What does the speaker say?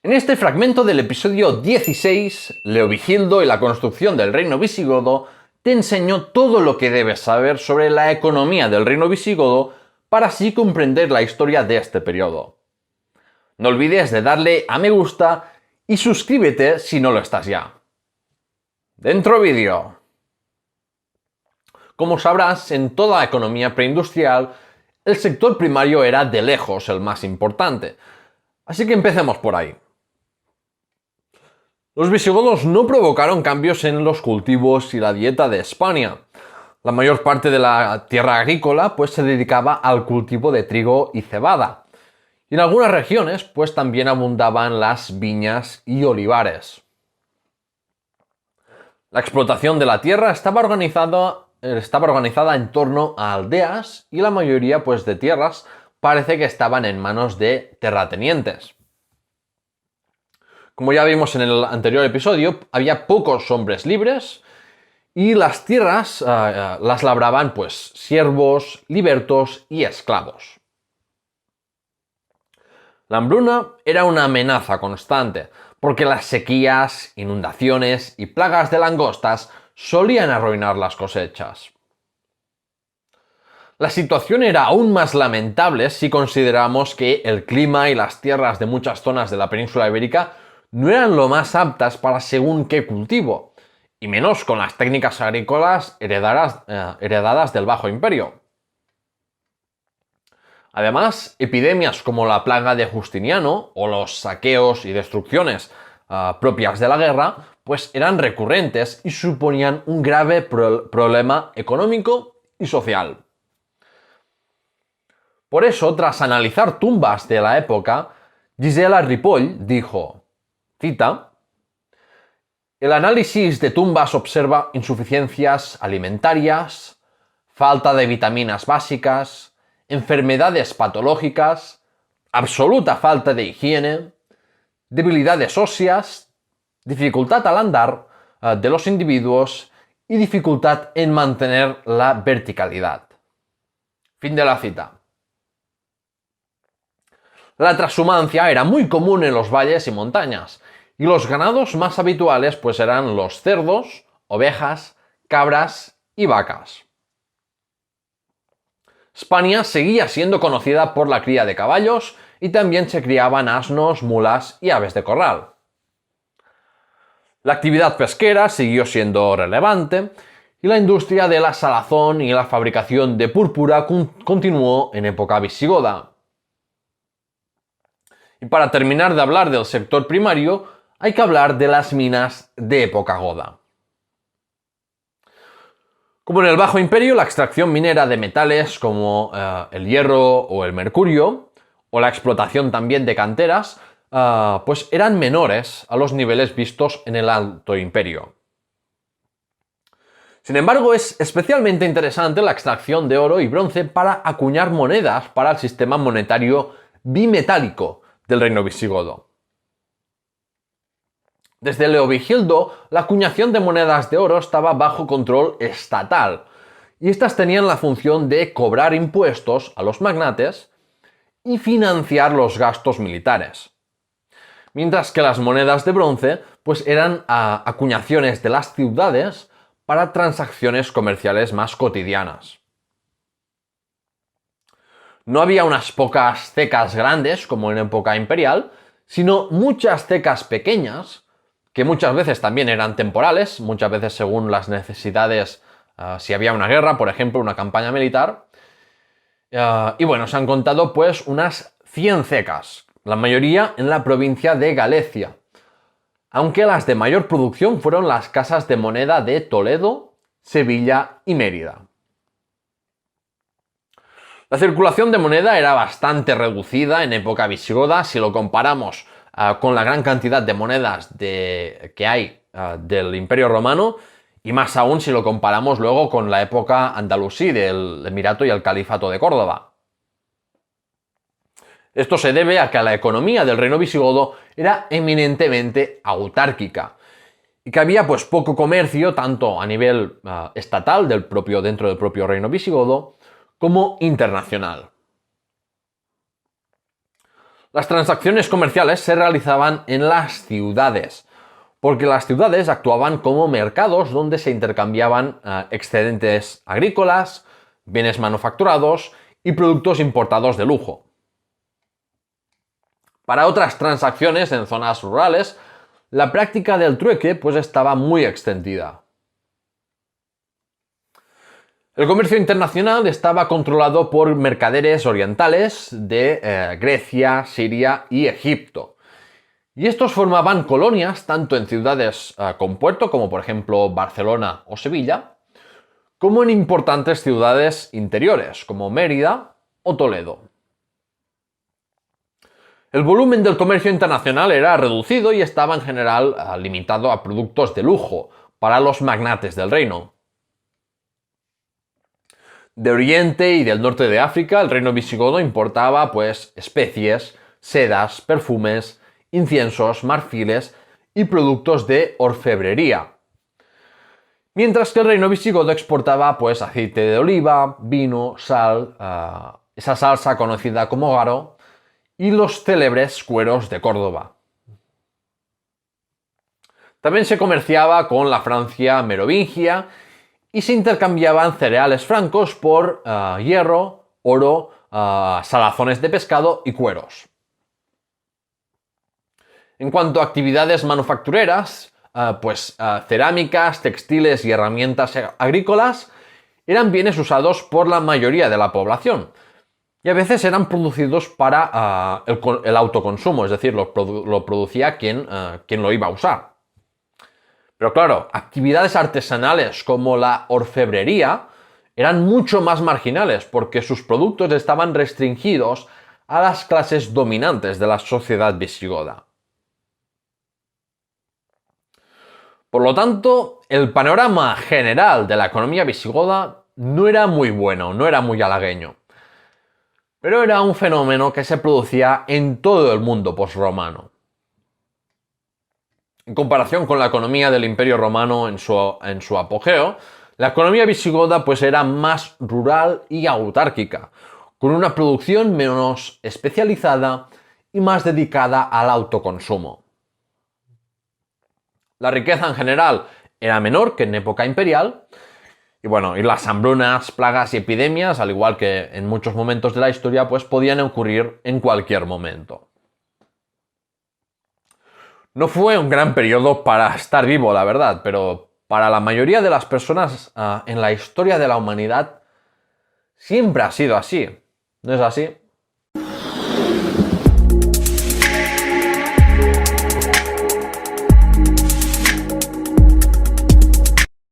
En este fragmento del episodio 16, Leovigildo y la construcción del reino visigodo, te enseño todo lo que debes saber sobre la economía del reino visigodo para así comprender la historia de este periodo. No olvides de darle a me gusta y suscríbete si no lo estás ya. ¡Dentro vídeo! Como sabrás, en toda la economía preindustrial, el sector primario era de lejos el más importante. Así que empecemos por ahí. Los visigodos no provocaron cambios en los cultivos y la dieta de España. La mayor parte de la tierra agrícola se dedicaba al cultivo de trigo y cebada. Y en algunas regiones también abundaban las viñas y olivares. La explotación de la tierra estaba organizada en torno a aldeas y la mayoría de tierras parece que estaban en manos de terratenientes. Como ya vimos en el anterior episodio, había pocos hombres libres y las tierras las labraban siervos, libertos y esclavos. La hambruna era una amenaza constante, porque las sequías, inundaciones y plagas de langostas solían arruinar las cosechas. La situación era aún más lamentable si consideramos que el clima y las tierras de muchas zonas de la península ibérica no eran lo más aptas para según qué cultivo, y menos con las técnicas agrícolas heredadas del Bajo Imperio. Además, epidemias como la plaga de Justiniano o los saqueos y destrucciones propias de la guerra eran recurrentes y suponían un grave problema económico y social. Por eso, tras analizar tumbas de la época, Gisela Ripoll dijo, cita, «El análisis de tumbas observa insuficiencias alimentarias, falta de vitaminas básicas, enfermedades patológicas, absoluta falta de higiene, debilidades óseas, dificultad al andar de los individuos y dificultad en mantener la verticalidad». Fin de la cita. La trashumancia era muy común en los valles y montañas, y los ganados más habituales eran los cerdos, ovejas, cabras y vacas. España seguía siendo conocida por la cría de caballos y también se criaban asnos, mulas y aves de corral. La actividad pesquera siguió siendo relevante y la industria de la salazón y la fabricación de púrpura continuó en época visigoda. Y para terminar de hablar del sector primario, hay que hablar de las minas de época goda. Como en el Bajo Imperio, la extracción minera de metales como el hierro o el mercurio, o la explotación también de canteras, eran menores a los niveles vistos en el Alto Imperio. Sin embargo, es especialmente interesante la extracción de oro y bronce para acuñar monedas para el sistema monetario bimetálico del reino visigodo. Desde Leovigildo, la acuñación de monedas de oro estaba bajo control estatal, y estas tenían la función de cobrar impuestos a los magnates y financiar los gastos militares. Mientras que las monedas de bronce eran acuñaciones de las ciudades para transacciones comerciales más cotidianas. No había unas pocas cecas grandes, como en época imperial, sino muchas cecas pequeñas, que muchas veces también eran temporales, muchas veces según las necesidades, si había una guerra, por ejemplo, una campaña militar. Y bueno, se han contado unas 100 cecas, la mayoría en la provincia de Galicia, aunque las de mayor producción fueron las casas de moneda de Toledo, Sevilla y Mérida. La circulación de moneda era bastante reducida en época visigoda si lo comparamos con la gran cantidad de monedas que hay del Imperio Romano, y más aún si lo comparamos luego con la época andalusí del Emirato y el Califato de Córdoba. Esto se debe a que la economía del reino visigodo era eminentemente autárquica y que había poco comercio tanto a nivel estatal dentro del propio reino visigodo como internacional. Las transacciones comerciales se realizaban en las ciudades, porque las ciudades actuaban como mercados donde se intercambiaban excedentes agrícolas, bienes manufacturados y productos importados de lujo. Para otras transacciones en zonas rurales, la práctica del trueque pues estaba muy extendida. El comercio internacional estaba controlado por mercaderes orientales de Grecia, Siria y Egipto. Y estos formaban colonias tanto en ciudades con puerto, como por ejemplo Barcelona o Sevilla, como en importantes ciudades interiores, como Mérida o Toledo. El volumen del comercio internacional era reducido y estaba en general limitado a productos de lujo para los magnates del reino. De Oriente y del norte de África, el reino visigodo importaba pues especies, sedas, perfumes, inciensos, marfiles y productos de orfebrería. Mientras que el reino visigodo exportaba pues aceite de oliva, vino, sal, esa salsa conocida como garo y los célebres cueros de Córdoba. También se comerciaba con la Francia merovingia y se intercambiaban cereales francos por hierro, oro, salazones de pescado y cueros. En cuanto a actividades manufactureras, cerámicas, textiles y herramientas agrícolas eran bienes usados por la mayoría de la población y a veces eran producidos para el autoconsumo, es decir, lo producía quien lo iba a usar. Pero claro, actividades artesanales como la orfebrería eran mucho más marginales porque sus productos estaban restringidos a las clases dominantes de la sociedad visigoda. Por lo tanto, el panorama general de la economía visigoda no era muy bueno, no era muy halagüeño. Pero era un fenómeno que se producía en todo el mundo posromano. En comparación con la economía del Imperio Romano en su apogeo, la economía visigoda pues era más rural y autárquica, con una producción menos especializada y más dedicada al autoconsumo. La riqueza en general era menor que en época imperial, y las hambrunas, plagas y epidemias, al igual que en muchos momentos de la historia, pues podían ocurrir en cualquier momento. No fue un gran periodo para estar vivo, la verdad, pero para la mayoría de las personas en la historia de la humanidad siempre ha sido así. ¿No es así?